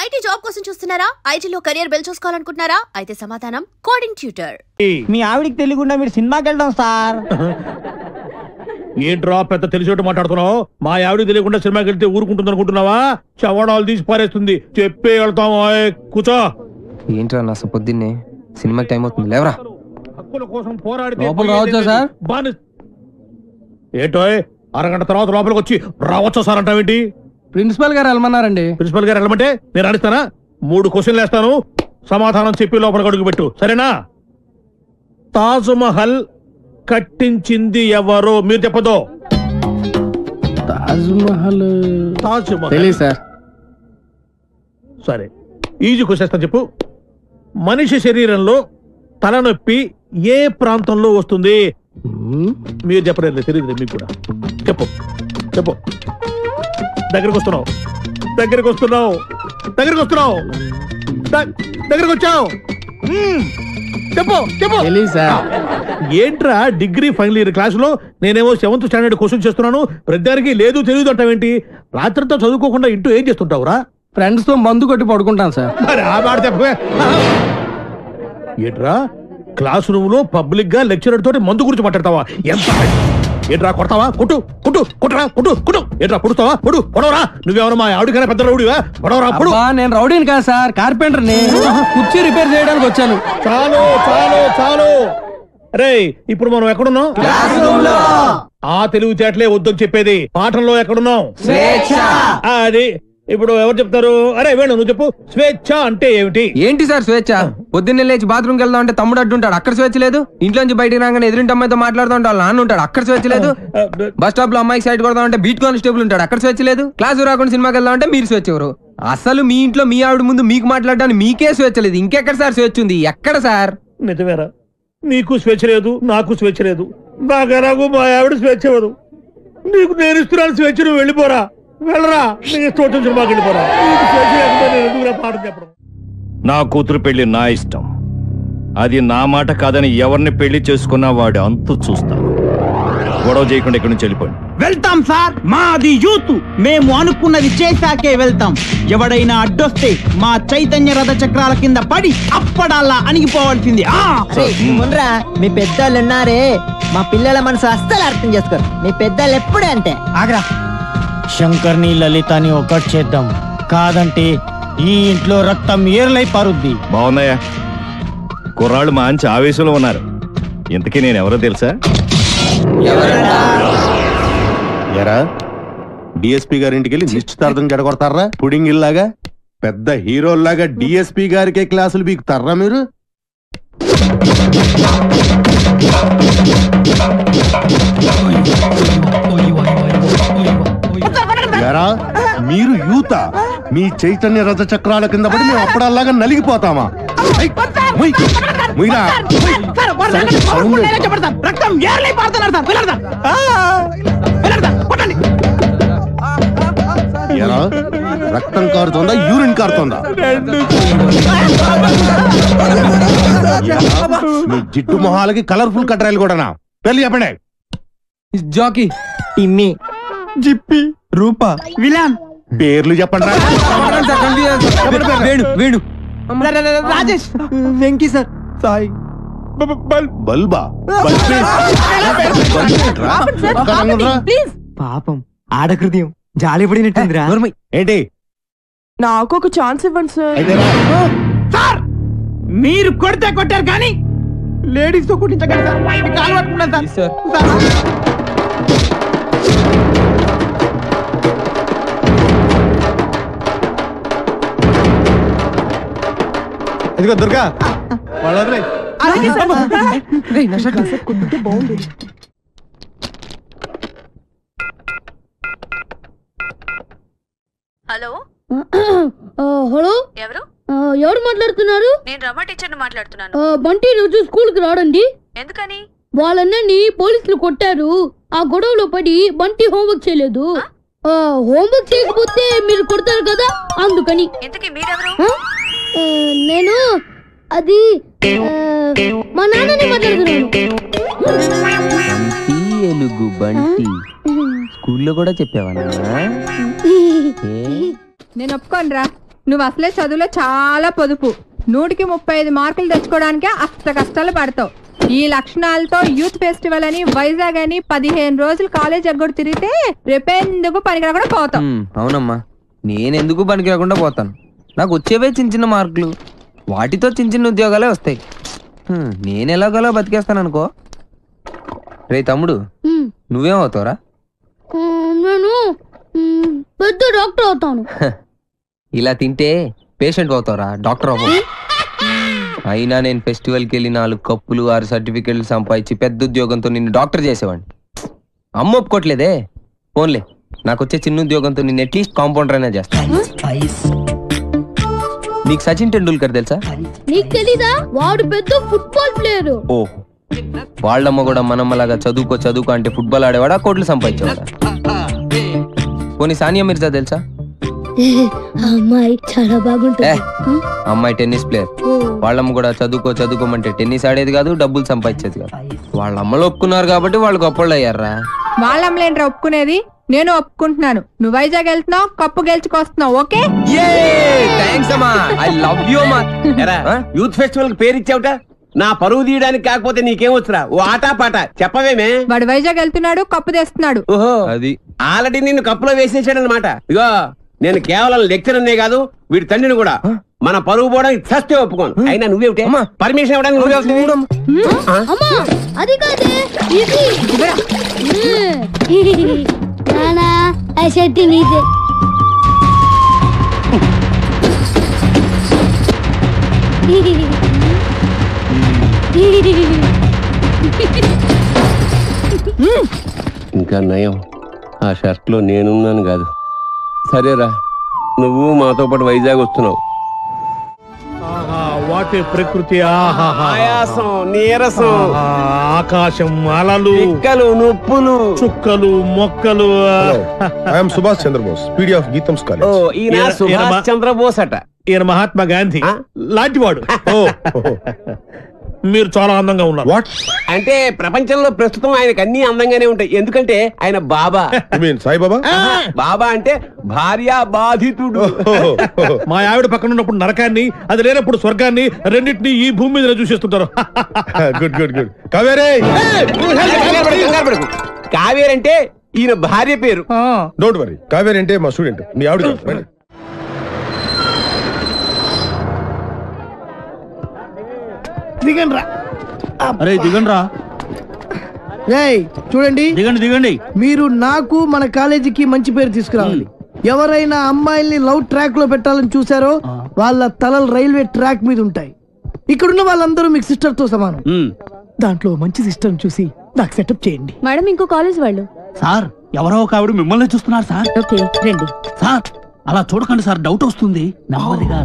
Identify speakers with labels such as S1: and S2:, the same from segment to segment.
S1: IT job కోసం చూస్తున్నారా? ఐటీలో కెరియర్ బిల్డ్ చూసుకోవాలనుకుంటున్నారా? అయితే సమాధానం కోడింగ్ ట్యూటర్.
S2: మీ ఆవిడికి తెలియకుండా మీరు సినిమాకి వెళ్దాం సార్.
S3: ఏంట్రా పెద్ద తెలిసేట్టు మాట్లాడుతున్నావు? మా ఆవిడికి తెలియకుండా సినిమాకి వెళ్తే ఊరుకుంటుంది అనుకుంటున్నావా? చవడాలు తీసి పారేస్తుంది. చెప్పే వెళ్తాము. కూర్చో.
S4: ఏంట్రా నా పొద్దున్నే సినిమాకి టైం అవుతుంది, లేవరా.
S3: హక్కుల కోసం పోరాడితే
S2: లోపల రావచ్చా సార్?
S3: ఏంటో అరగంట తర్వాత లోపలికి వచ్చి రావచ్చా సార్ అంటావేంటి?
S2: ప్రిన్సిపల్ గారు వెళ్ళమన్నారండి.
S3: ప్రిన్సిపల్ గారు వెళ్ళమంటే నేను అడుగుతానా? 3 క్వశ్చన్లు వేస్తాను, సమాధానం చెప్పి లోపలికి అడుగు పెట్టు, సరేనా? తాజ్ మహల్ కట్టించింది ఎవరు? మీరు చెప్పదు.
S2: తాజ్ మహల్
S3: తెలీదు సార్. సరే, ఈజీ క్వశ్చన్ చెప్పు. మనిషి శరీరంలో తలనొప్పి ఏ ప్రాంతంలో వస్తుంది? మీరు చెప్పలేదు, తెలియదు మీకు కూడా. చెప్పు చెప్పు. దగ్గరికి వస్తున్నావు, దగ్గరికి వస్తున్నావు, దగ్గరికి వస్తున్నావు, దగ్గరికి వచ్చావు. చెప్పు చెప్పు. ఏంట్రా డిగ్రీ ఫైనల్ ఇయర్ క్లాసులో నేనేమో 7th స్టాండర్డ్ క్వశ్చన్ చేస్తున్నాను, ప్రతిదానికి లేదు తెలియదు అంటావేంటి? రాత్రితో చదువుకోకుండా ఇంటూ ఏం చేస్తుంటావురా?
S2: ఫ్రెండ్స్ తో మందు కొట్టి పడుకుంటాను సార్.
S3: మరి ఆ మాట చెప్పే. ఏంట్రా క్లాస్ రూమ్ లో పబ్లిక్ గా లెక్చరర్ తోటి మందు గురించి మాట్లాడతావా? ఎంత ఏంట్రా కొడతావా? కొట్టు కొట్టు కొట్టరా కొట్టు కొట్టు. ఏంట్రా పొడుస్తావా? పొడు పొడవరా. నువ్వేమన్నా మా ఆవిడకైనా పెద్ద రౌడీవా? పొడవరా పొడు.
S2: నేను రౌడీని కాదు సార్, కార్పెంటర్ ని. కుర్చీ రిపేర్ చేయడానికి వచ్చాను.
S3: చాలు చాలు చాలు. అరే ఇప్పుడు మనం ఎక్కడున్నాం? ఆ తెలివితేటలే వద్దని చెప్పేది. పాఠంలో ఎక్కడున్నాం? అది ఇప్పుడు ఎవరు చెప్తారు? అరే వేణు నువ్వు చెప్పు. స్వేచ్ఛ అంటే ఏమిటి?
S4: ఏంటి సార్ స్వేచ్ఛ? పొద్దున్నే లేచి బాత్రూమ్కి వెళ్దాం అంటే తమ్ముడు అడ్డుంటాడు, అక్కడ స్వేచ్ఛ లేదు. ఇంట్లోంచి బయటికి రాగానే ఎదురింటి అమ్మాయితో మాట్లాడుతూ ఉంటాడు, నాన్న ఉంటాడు, అక్కడ స్వేచ్ఛ లేదు. బస్ స్టాప్ లో అమ్మాయికి సైడ్ కొడదాం అంటే బీట్ కానిస్టేబుల్ ఉంటాడు, అక్కడ స్వేచ్ఛ లేదు. క్లాసు రాకుండా సినిమాకి వెళ్దాం అంటే మీరు స్వేచ్ఛ ఎవరు? అసలు మీ ఇంట్లో మీ ఆవిడ ముందు మీకు మాట్లాడడానికి మీకే స్వేచ్ఛ లేదు, ఇంకెక్కడ సార్ స్వేచ్ఛ ఉంది? ఎక్కడ సార్?
S3: నిజమేరా, నీకు స్వేచ్ఛ లేదు, నాకు స్వేచ్ఛ లేదు. నాకు మా ఆవిడ స్వేచ్ఛ ఇవ్వదు. నీకు నేను ఇస్తున్నాను స్వేచ్ఛ, నువ్వు వెళ్ళిపోరా. వెళ్ళరా, నీకు ఇష్టం వచ్చిన సినిమాకి వెళ్ళిపోరా. పాట చెప్పడం.
S5: నా కూతురు పెళ్లి నా ఇష్టం, అది నా మాట కాదని ఎవరిని పెళ్లి చేసుకున్నా వాడు అంతు చూస్తాను. గొడవ చేయకుండా ఇక్కడి నుంచి వెళ్ళిపోండి.
S6: వెళ్తాం సార్, మాది యూత్, మేము అనుకున్నది చేశాకే వెళ్తాం. ఎవడైనా అడ్డొస్తే మా చైతన్య రథ చక్రాల కింద పడి అప్పడాలా అణిగిపోవాల్సింది.
S7: మీ పెద్దోళ్ళు ఉన్నారే, మా పిల్లల మనసు అస్సలు అర్థం చేసుకోరు. మీ పెద్దోళ్ళు ఎప్పుడే అంటే
S2: ఆగ్రా. శంకర్ని లలితని ఒకటి చేద్దాం, కాదంటే ఈ ఇంట్లో రక్తం ఏర్లై పారుద్ది.
S5: బాగున్నాయా? కుర్రాళ్ళు మంచి ఆవేశంలో ఉన్నారు. ఇంతకీ నేను ఎవరో తెలుసా?
S8: ఎరా డిఎస్పీ గారింటికి వెళ్ళి నిశ్చితార్థం జడగొడతారా? పుడింగ్ ఇల్లాగా పెద్ద హీరోల్లాగా డిఎస్పీ గారికే క్లాసులు బీకుతారా మీరు? ఎరా మీరు యూత, మీ చైతన్య రథ చక్రాల కింద పడి మేము అప్పుడల్లాగా నలిగిపోతామా? ఎరా రక్తం కారుతోందా, యూరిన్ కారుతోందా? మీ జిడ్డు మొహాలకి కలర్ఫుల్ కట్రాయలు కూడానా? పెళ్లి చెప్పండి.
S4: జాకీ,
S2: టిమ్మి, జిప్పి, రూపా,
S6: విలాన్
S8: పేర్లు చెప్పండి.
S4: వేణు, వేణు,
S6: రాజేష్, వెంకీ సార్, సాయి,
S8: బల్బా.
S7: పాపం ఆడకృత్యం జాలి పడినట్టుందిరా.
S8: ఏంటి?
S7: నాకు ఒక ఛాన్స్ ఇవ్వండి సార్.
S6: సార్ మీరు కొడితే కొట్టారు కానీ లేడీస్ తో కుట్టించగలరు సార్. మీకు కాలు పట్టుకున్నాను సార్.
S3: ఇదిగో దుర్గా,
S1: హలో
S9: హలో,
S1: ఎవరు?
S9: ఎవరు మాట్లాడుతున్నారు?
S1: నేను రమ టీచర్ని మాట్లాడుతున్నాను.
S9: బంటి రోజు స్కూల్ కి రాడండి.
S1: ఎందుకని?
S9: వాళ్ళన్నని పోలీసులు కొట్టారు. ఆ గొడవలో పడి బంటి హోంవర్క్ చేయలేదు. హోంవర్క్ చేయకపోతే మీరు కొడతారు కదా, అందుకని.
S1: ఇంతకీ మీరెవరు?
S9: నేను అది మా నాన్నని మాట్లాడుతున్నాను.
S4: ఎలుగు బంటి స్కూల్లో కూడా చెప్పావా?
S9: నేను ఒప్పుకోనరా.
S10: నువ్వు అసలే చదువులో చాలా పొదుపు. 135 మార్కులు తెచ్చుకోవడానికే అస్త కష్టాలు పడతావు. ఈ లక్షణాలతో యూత్ ఫెస్టివల్ అని వైజాగ్ అని 15 రోజులు కాలేజ్ ఎగ్గొడు తిరిగితే రేపెందుకు పనికిరాకుండా పోతాం.
S4: అవునమ్మా, నేనెందుకు పనికిరాకుండా పోతాను? నాకు వచ్చేవే చిన్న చిన్న మార్కులు, వాటితో చిన్న చిన్న ఉద్యోగాలే వస్తాయి. నేను ఎలాగోలా బతికేస్తాను అనుకో. రే తమ్ముడు, నువ్వేం అవుతావురా?
S9: నేను పెద్ద డాక్టర్ అవుతాను.
S4: ఇలా తింటే పేషెంట్ అవుతావురా, డాక్టర్ అవ్వవు. అయినా నేను ఫెస్టివల్కి వెళ్ళి 4 కప్పులు 6 సర్టిఫికెట్లు సంపాదించి పెద్ద ఉద్యోగంతో నిన్ను డాక్టర్ చేసేవాడిని. అమ్మ ఒప్పుకోట్లేదే. ఫోన్లే, నాకు వచ్చే చిన్న ఉద్యోగంతో నిన్ను అట్లీస్ట్ కాంపౌండర్ అయినా చేస్తాను. నీకు సచిన్ టెండూల్కర్ తెలుసా?
S9: నీకు తెలీదా? వాడు పెద్ద ఫుట్బాల్ ప్లేయర్.
S4: ఓ, వాళ్ళమ్మ కూడా మనమ్మలాగా చదువుకో అంటే ఫుట్బాల్ ఆడేవాడా, కోట్లు సంపాదించేవాడా? పోనీ సానియా మిర్జా తెలుసా?
S9: అమ్మాయి చాలా బాగుంటుంది.
S4: అమ్మాయి టెన్నిస్ ప్లేయర్. వాళ్ళమ్మ కూడా చదువుకోమంటే టెన్నిస్ ఆడేది కాదు, డబ్బులు సంపాదించేది కాదు. వాళ్ళ అమ్మలు ఒప్పుకున్నారు కాబట్టి వాళ్ళు గొప్పళ్ళు అయ్యారా.
S10: వాళ్ళమ్మలేంట్రా ఒప్పుకునేది? నేను ఒప్పుకుంటున్నాను. నువ్వు వైజాగ్ వెళ్తున్నావు, కప్పు గెలుచుకొస్తున్నావు. ఓకే,
S11: యూత్ ఫెస్టివల్ కి పేరు ఇచ్చావుట. నా పరువు తీయడానికి కాకపోతే నీకేం వచ్చురా? ఓ ఆటా పాట చెప్పవేమే.
S10: వాడు వైజాగ్ వెళ్తున్నాడు, కప్పు తెస్తున్నాడు.
S11: ఓహో, అది ఆల్రెడీ నిన్ను కప్పులో వేసేసాడు అనమాట. ఇగో, నేను కేవలం లెక్చరర్నే కాదు, వీడి తండ్రిని కూడా. మన పరువు పోవడానికి సస్తే ఒప్పుకోను. అయినా నువ్వేమిటే పర్మిషన్ ఇవ్వడానికి
S9: అది కాదే నానా ఆ షర్ట్ నీదే.
S11: ఇంకా నయం, ఆ షర్ట్ లో నేనున్నాను కాదు. సరేరా, నువ్వు మాతో పాటు వైజాగ్ వస్తున్నావు.
S3: వాటి ప్రకృతి,
S11: ఆయాసం, నీరసం,
S3: ఆకాశం, అలలు,
S11: పిక్కలు, నొప్పులు,
S3: చుక్కలు, మొక్కలు.
S12: I'm Subhash Chandrabose, PD of GITAM's college.
S11: ఈయన సుభాష్ చంద్రబోస్ అట.
S3: ఈయన మహాత్మా గాంధీ లాంటివాడు. మీరు చాలా అందంగా ఉన్నారు.
S12: వాట్
S11: అంటే ప్రపంచంలో ప్రస్తుతం ఆయనకు అన్ని అందంగానే ఉంటాయి. ఎందుకంటే ఆయన బాబా.
S12: సాయిబాబా?
S11: బాబా అంటే భార్య బాధితుడు.
S3: మా ఆవిడ పక్కన ఉన్నప్పుడు నరకాన్ని, అది లేనప్పుడు స్వర్గాన్ని, రెండింటినీ ఈ భూమి మీద చూసేస్తుంటారు.
S12: Good good good. కావేరే,
S11: కావేరి అంటే ఈయన భార్య పేరు.
S12: డోంట్ వరీ, కావేరి అంటే మా స్టూడెంట్, మీ ఆవిడ.
S13: దిగండి రా.
S6: అరే దిగండి రా.
S13: చూడండి,
S6: దిగండి.
S13: మీరు నాకు మన కాలేజీకి మంచి పేరు తీసుకురావాలి. ఎవరైనా అమ్మాయిల్ని లవ్ ట్రాక్ లో పెట్టాలని చూసారో వాళ్ళ తలలు రైల్వే ట్రాక్ మీద ఉంటాయి. ఇక్కడున్న వాళ్ళందరూ మీకు సిస్టర్ తో సమానం. దాంట్లో మంచి సిస్టర్ చూసి నాకు సెటప్ చేయండి.
S1: మేడం, ఇంకో కాలేజ్ వాళ్ళు.
S6: సార్, ఎవరో ఒక ఆవిడ మిమ్మల్ని చూస్తున్నారు సార్.
S1: ఓకే, రండి.
S6: సార్, అలా చూడకండి సార్, డౌట్ వస్తుంది. నెమ్మదిగా.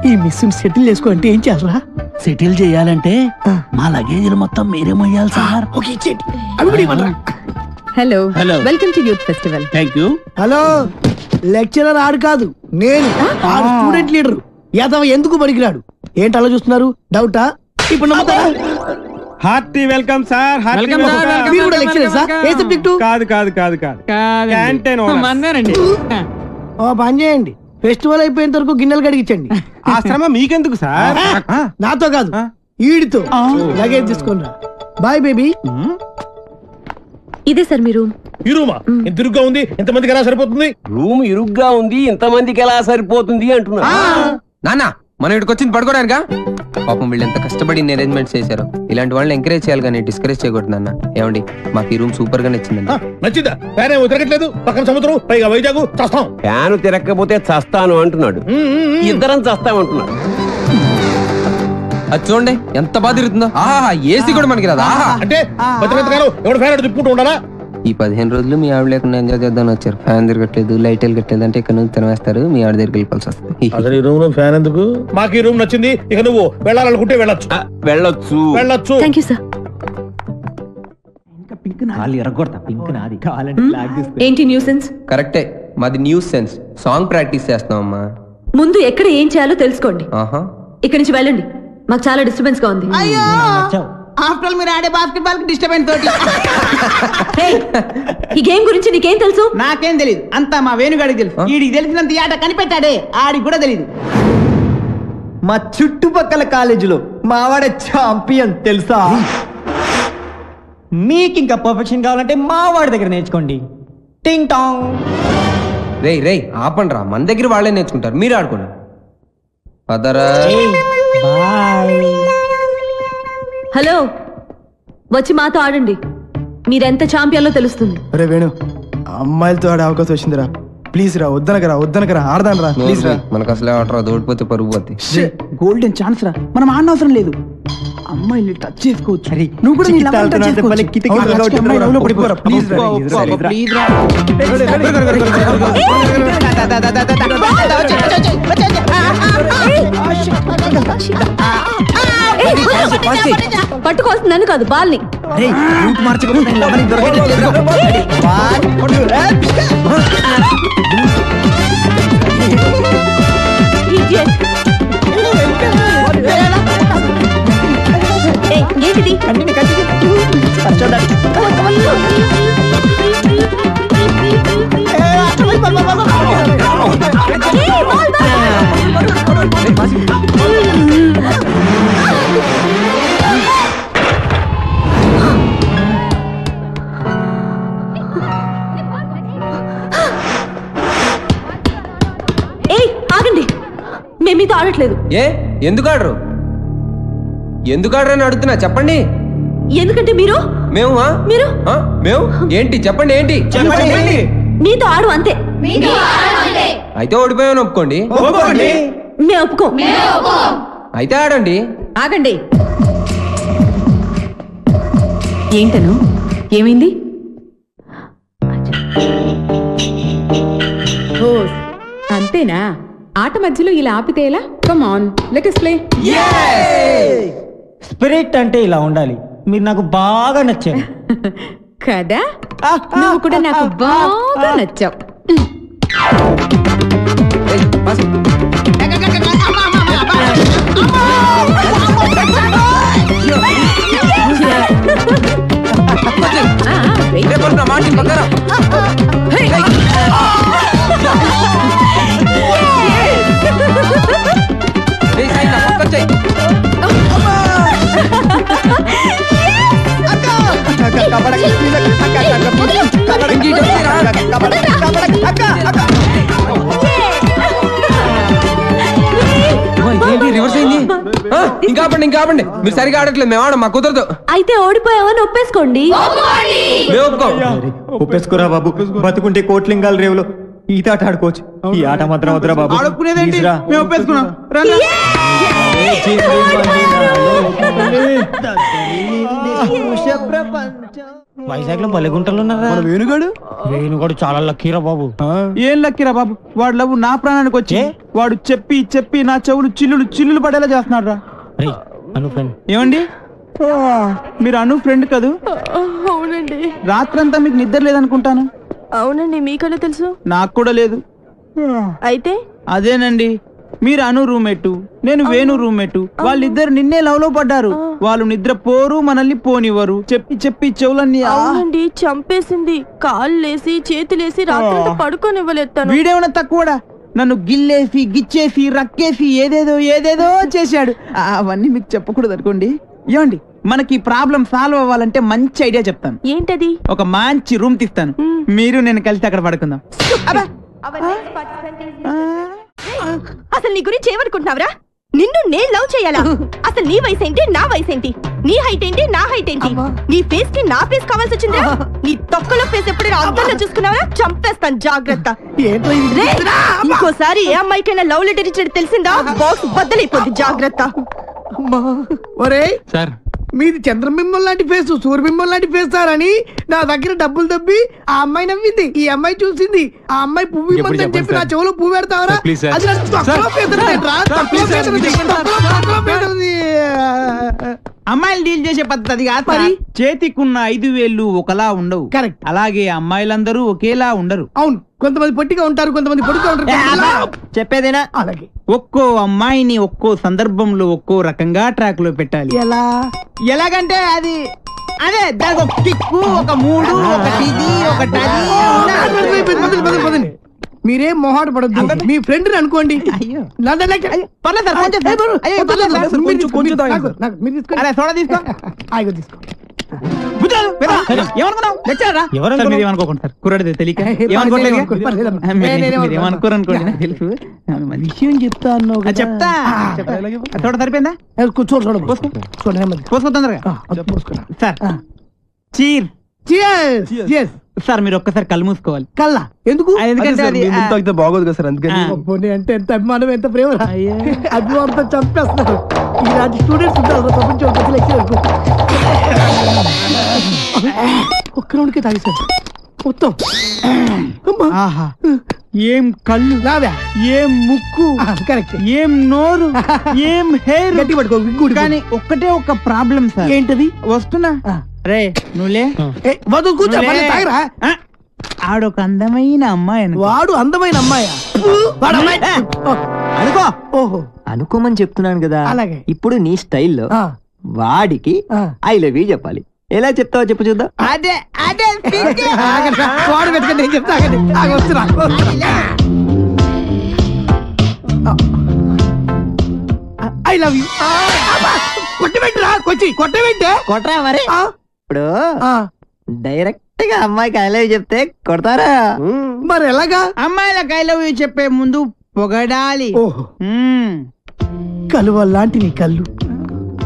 S13: ఈ మిస్ సెటిల్ చేసుకో అంటే ఏం చేయాలరా?
S6: సెటిల్ చేయాలంటే మా లగేజ్ మొత్తం మీరే మొయ్యాలి సార్.
S13: ఓకే, అవి కూడా ఇవ్వండి.
S10: Hello, welcome to youth festival.
S6: Thank you.
S13: Hello, lecturer ఆడు కాదు, నేను ఆడు స్టూడెంట్ లీడర్. యాదవ ఎందుకు పనికిరాడు? ఏంటి అలా చూస్తున్నారు? డౌటా? ఇప్పుడు నమ్ముతారా?
S14: Hearty welcome sir.
S13: మీరు కూడా లెక్చరర్ సార్? ఏ సబ్జెక్టు?
S14: కాదు క్యాంటీన్
S13: ఓ పని చేయండి, ఫెస్టివల్ అయిపోయేంత వరకు గిన్నెలు కడిగించండి.
S14: ఆ శ్రమ మీకెందుకు సార్?
S13: నాతో కాదు, ఈడితో. లగేజ్ తీసుకుని రా. Bye baby.
S1: ఇదే సార్ మీ రూమ్.
S3: ఈ రూమా? ఇంత ఇరుగ్గా ఉంది, ఇంతమందికి ఎలా సరిపోతుంది?
S11: రూమ్ ఇరుగ్గా ఉంది, ఇంతమందికి ఎలా సరిపోతుంది అంటున్నా.
S4: నాన్న, మనం ఇక్కడికి వచ్చింది పడుకోవడానికా? పాపం వీళ్ళు ఎంత కష్టపడి అరేంజ్మెంట్స్ చేశారు. ఇలాంటి వాళ్ళని ఎంకరేజ్ చేయాలి కానీ డిస్కరేజ్ చేయకూడదు నాన్న. ఏమండి, మాకు ఈ రూమ్ సూపర్ గా నచ్చిందండి.
S3: నచ్చిందా? ఫ్యాన్ ఏమో తిరగట్లేదు, పక్కన సముద్రం, పైగా వైజాగ్. చస్తాం.
S11: ఫ్యాన్ తిరగకపోతే చస్తాను అంటున్నాడు. ఇద్దరం చస్తామంటున్నాడు.
S4: అది చూడండి ఎంత బాధ తిరుగుతుందో. ఆహా, ఏసీ కూడా మనకి రాదా?
S3: అంటే ఎవడు ఫ్యాన్ తిప్పుకుంటూ ఉండాలా?
S4: ఈ 15 రోజులు మీ ఆవిడ లేకుండా ఎంజాయ్ చేద్దామని వచ్చారు. ఫ్యాన్ తిరగట్లేదు, లైట్ వెళ్ళట్లేదు అంటే ఇక్కడ నుంచి తినవేస్తారు. మీ ఆవిడ దగ్గరికి వెళ్ళిపోవాల్సి వస్తుంది.
S3: అసలు ఈ రూమ్ లో ఫ్యాన్ ఎందుకు? మాకు ఈ రూమ్ నచ్చింది. ఇక నువ్వు వెళ్ళాలనుకుంటే వెళ్ళొచ్చు.
S1: Thank you sir. ఏంటి న్యూసెన్స్?
S4: కరెక్టే, మాది న్యూస్ సెన్స్. సాంగ్ ప్రాక్టీస్ చేస్తున్నాం అమ్మా.
S1: ముందు ఎక్కడ ఏం చేయాలో తెలుసుకోండి.
S4: ఆహా,
S1: ఇక్కడి నుంచి వెళ్ళండి, మాకు చాలా డిస్టర్బెన్స్ గా ఉంది.
S6: ఆఫ్టర్ ఆల్ మీరు ఆడే బాస్కెట్ బాల్ డిస్టర్బెన్స్ తోటి.
S15: ఈ గేమ్ గురించి నీకేం తెలుసు?
S6: నాకేం తెలియదు, అంతా మా వేణుగాడికి తెలుసు. వీడికి తెలిసినంత ఈ ఆట కనిపెట్టాడే, ఆడికి కూడా తెలియదు.
S7: మా చుట్టుపక్కల కాలేజీలో మావాడ ఛాంపియన్ తెలుసా? మీకు ఇంకా పర్ఫెక్షన్ కావాలంటే మావాడి దగ్గర నేర్చుకోండి. టింగ్ టాంగ్.
S4: రేయ్ ఆపండ్రా, మన దగ్గర వాళ్ళే నేర్చుకుంటారు, మీరు ఆడుకోండి. పదరా.
S15: హలో, వచ్చి మాతో ఆడండి. మీరెంత ఛాంపియన్లో తెలుస్తుంది.
S16: అరే వేణు, అమ్మాయిలతో ఆడే అవకాశం వచ్చిందిరా. ప్లీజ్ రా, వద్దనకరా ఆడదాను రా, ప్లీజ్ రా.
S4: మనకు అసలే ఆటరా, దోడిపోతే పరుగు పోతే.
S6: గోల్డెన్ ఛాన్స్ రా, మనం ఆడనవసరం లేదు. అమ్మాయిని టచ్ చేసుకోవచ్చు. నువ్వు కూడా నీ లవర్ టచ్ చేసుకోవచ్చు. ప్లీజ్ రా.
S15: పట్టుకోవాల్సింది నన్ను కాదు, బాల్ని. ఏంటిది? ఆగండి, మేము మీతో ఆడట్లేదు.
S4: ఎందుకు ఆడరు అని అడుగుతున్నా, చెప్పండి.
S15: ఎందుకంటే మీరు
S4: ఏంటి చెప్పండి, ఏంటి
S15: మీతో ఆడు అంతే.
S4: అయితే ఓడిపోయామని ఒప్పుకోండి.
S15: మేము ఒప్పుకో.
S4: అయితే ఆడండి.
S10: ఆగండి.
S15: ఏంటను, ఏమైంది?
S10: అంతేనా? ఆట మధ్యలో ఇలా ఆపితే ఎలా? Come on, let us play.
S2: Spirit అంటే ఇలా ఉండాలి. మీరు నాకు బాగా నచ్చారు
S10: కదా, నువ్వు కూడా నాకు బాగా నచ్చావు.
S4: ఇంకా ఆపండి, మీరు సరిగా ఆడట్లేదు, మేము ఆడం, మా కుదరదు.
S15: అయితే ఓడిపోయావని ఒప్పేసుకోండి.
S16: ఒప్పేసుకోరా బాబు, బతుకుంటే కోట్లింగాల రేవులో ఈత ఆట ఆడుకోవచ్చు. ఈ ఆట మాత్రం వద్దురా బాబు.
S6: మేము ఒప్పేసుకున్నాం.
S2: వైజాగ్ లో బలిగుంటలు ఉన్నారా? వేణుగాడు చాలా లక్కీరా బాబు.
S6: ఏం లక్కీరా బాబు, వాడు లవ్ నా ప్రాణానికి వచ్చి వాడు చెప్పి నా చెవులు చిల్లులు పడేలా చేస్తున్నాడు రా.
S2: అను ఫ్రెండ్.
S6: ఏమండి, మీరు అను ఫ్రెండ్ కదూ?
S15: అవునండి.
S6: రాత్రంతా మీకు నిద్ర లేదనుకుంటాను.
S15: అవునండి, మీకన్నా తెలుసు?
S6: నాకు కూడా లేదు.
S15: అయితే
S6: అదేనండి, మీరు అను రూమ్మేటు, నేను వేణు రూమ్మేటు. వాళ్ళిద్దరు నిన్నే లవ్ లో పడ్డారు. వాళ్ళు నిద్ర పోరు, మనల్ని పోనివ్వరు. చెప్పి చెవులన్నీ
S15: అవునండి చంపేసింది. కాళ్ళేసి చేతులేసి రాత్రంతా పడుకోనివ్వలేదు.
S6: వీడేమన్నా తక్కువడా? నన్ను గిల్లేసి గిచ్చేసి రక్కేసి ఏదేదో చేశాడు. అవన్నీ మీకు చెప్పకూడదు అనుకోండి. ఏమండి, మనకి ప్రాబ్లం సాల్వ్ అవ్వాలంటే మంచి ఐడియా చెప్తాను.
S15: ఏంటది?
S6: ఒక మంచి రూమ్ తీస్తాను, మీరు నేను కలిసి అక్కడ పడుకుందాం.
S15: అసలు నీ గురించి ఏమనుకుంటున్నావురా? నిన్ను నేను లవ్ చేయాలా? అసలు నీ వయసు ఏంటి, నా వయసు ఏంటి? నీ హైట్ ఏంటి, నా హైట్ ఏంటి? నీ ఫేస్ కి నా ఫేస్ కావాల్సి వచ్చిందా? నీ తొక్కలో ఫేస్ ఎప్పుడైనా అద్దంలో చూసుకున్నావరా? చంపేస్తాను, జాగ్రత్త. ఇంకోసారి ఏ అమ్మాయికైనా లవ్ లెటర్ ఇచ్చేది తెలిసిందా, బాక్స్ బద్దలైపోద్ది, జాగ్రత్త.
S13: ఒరే సార్, మీది చంద్రబింబం లాంటి ఫేస్, సూర్యబింబం లాంటి ఫేస్ సార్ అని నా దగ్గర డబ్బులు దబ్బి ఆ అమ్మాయి నవ్వింది. ఈ అమ్మాయి చూసింది, ఆ అమ్మాయి పువ్వు ఇవ్వమని చెప్పి నా చెవులో పువ్వు పెడతావరా? అది
S6: అమ్మాయిలు డీల్ చేసే పద్ధతి కాదు మరి. చేతికున్న 5,000 ఒకలా ఉండవు. కరెక్ట్. అలాగే అమ్మాయిలందరూ ఒకేలా ఉండరు. అవును, కొంతమంది పొట్టిగా ఉంటారు, కొంతమంది పొడిగా ఉంటారు. చెప్పేదేనా? అలాగే ఒక్కో అమ్మాయిని ఒక్కో సందర్భంలో ఒక్కో రకంగా ట్రాక్ లో పెట్టాలి. ఎలాగంటే అది అదే దానికి ఒక కిక్కు, ఒక మూడు, ఒకటి ఇది, ఒకటి అది. మీరేం మొహాట పడద్దు, మీ ఫ్రెండ్ అనుకోండి. విషయం చెప్తా చెప్తా చూడ సరిపోయిందా? పోసుకో తొందరగా సార్. చీర్ సార్, మీరు ఒక్కసారి కళ్ళు మూసుకోవాలి. కళ్ళ ఎందుకు? ఎందుకంటే
S16: బాగోదు కదా సార్, అందుకని. అంటే ఎంత అభిమానం, ఎంత ప్రేమ, అభిమానంతో చంపేస్తున్నారు. ఇలాంటి స్టూడెంట్స్ ఉంటారు ప్రపంచం. ఒక్క రౌండ్కే తాగేశారు మొత్తం. ఏం కళ్ళు, ఏం ముక్కు, కరెక్ట్, ఏం నోరు, ఏం హెయిర్. గట్టి పట్టుకో. కానీ ఒక్కటే ఒక ప్రాబ్లం సార్. ఏంటది? వస్తున్నా రే నువ్వులే కూర్చో. ఆడొక అందమైన అమ్మాయి. వాడు అందమైన అమ్మాయా? అనుకో. ఓహో,
S7: అనుకోమని చెప్తున్నాను కదా.
S16: అలాగే.
S7: ఇప్పుడు నీ స్టైల్లో వాడికి ఐ లవ్ యూ చెప్పాలి. ఎలా చెప్తావో చెప్పు చూద్దాం.
S16: అదే అదే వాడు పెట్టుకుంటే నేను చెప్తా. వస్తున్నా. I love you. కొట్టబెట్టరా, కొట్టబెట్టే
S7: కొట్టరా మరి. ఇప్పుడు డైరెక్ట్ గా అమ్మాయికి ఐ లవ్ యూ చెప్తే కొడతారా?
S16: మరి ఎలాగా?
S6: అమ్మాయిలకు ఐ లవ్ యూ చెప్పే ముందు పొగడాలి.
S16: కలువ లాంటి నీ కళ్ళు,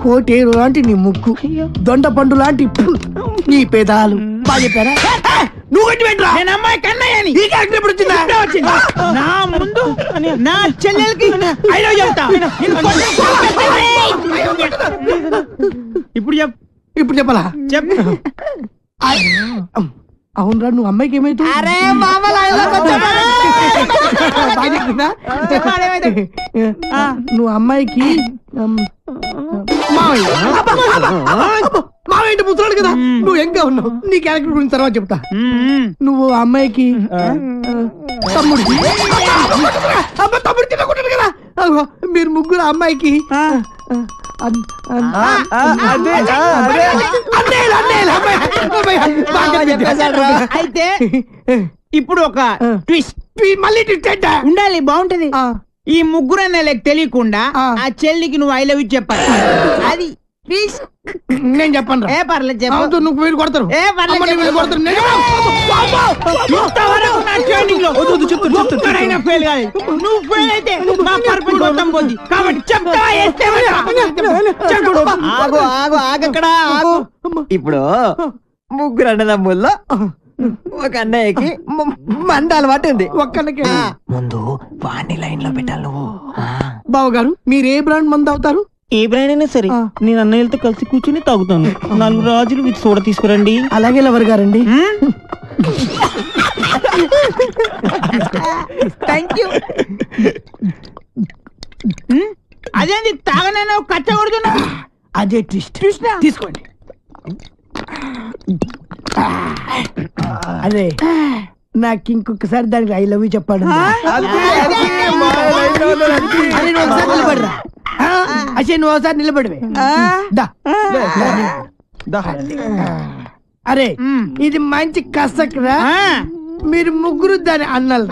S16: కోటేరు లాంటి నీ ముక్కు, దొండ పండు లాంటి నీ పేదాలు. బాగా చెప్పారా? నువ్వు కట్టి పెట్టరా. నేను అమ్మాయి కన్నయ్యని. ఈ క్యారెక్టర్ ఎప్పుడు వచ్చిందా?
S6: నా ముందు నా చెల్లెలకి ఐ లవ్ యూ చెప్తా. ఇప్పుడు చెప్పు. ఇప్పుడు చెప్పాలా? చెప్పు. అవునరా, నువ్వు అమ్మాయికి ఏమైతుంది? నువ్వు అమ్మాయికి మావేంటి ముసలాడు కదా, నువ్వు ఎంగా ఉన్నావు. నీ క్యారెక్టర్ గురించి తర్వాత చెప్తా. నువ్వు అమ్మాయికి తమ్ముడు. తమ్ముడు తినకుంటాడు కదా. మీరు ముగ్గురు అమ్మాయికి అయితే ఇప్పుడు ఒక ట్విస్ట్. మళ్ళీ ట్విస్ట్ ఉండాలి, బాగుంటది. ఈ ముగ్గురు అన్నలకు తెలియకుండా ఆ చెల్లికి నువ్వు ఐ లవ్ యూ చెప్పాలి. అది
S16: నేను చెప్పను.
S6: ఏ పర్లేదు చెప్పు.
S16: నువ్వు వీళ్ళు కొడతారు.
S6: ఏ పర్లేదు
S16: కొడతారు.
S6: నువ్వు ఫెయిల్ అయితే మా పర్పస్ మొత్తం పోద్ది. కాబట్టి చెప్తావా?
S7: ఆగు ఆగు ఆగక్కడ ఆగు. ఇప్పుడు ముగ్గురు అన్నదమ్ముల్లో ఒక అన్నయ్యకి మంద అలవాటు ఉంది.
S16: ఒక్కడికి
S7: ముందు వాణ్ణి లైన్ లో పెట్టాలి నువ్వు.
S16: బావగారు, మీరు ఏ బ్రాండ్ మందు అవుతారు?
S2: ఏ బ్రాండ్ అయినా సరే నేను అన్నయ్యలతో కలిసి కూర్చుని తాగుతాను. 4 రాజులు విత్ సోడా తీసుకురండి.
S16: అలాగే లవర్ గారండి.
S6: Thank you. అదేంటి తాగనైనా కచ్చ కొడుతున్నా?
S16: అదే ట్విస్ట్. తీసుకోండి. అదే నాకు ఇంకొకసారి దానికి ఐ లవ్ యూ చెప్పాడు. అసలు నువ్వు ఒకసారి నిలబడివే. అరే ఇది మంచి కసక్రా. మీరు ముగ్గురు దాని అన్నలు.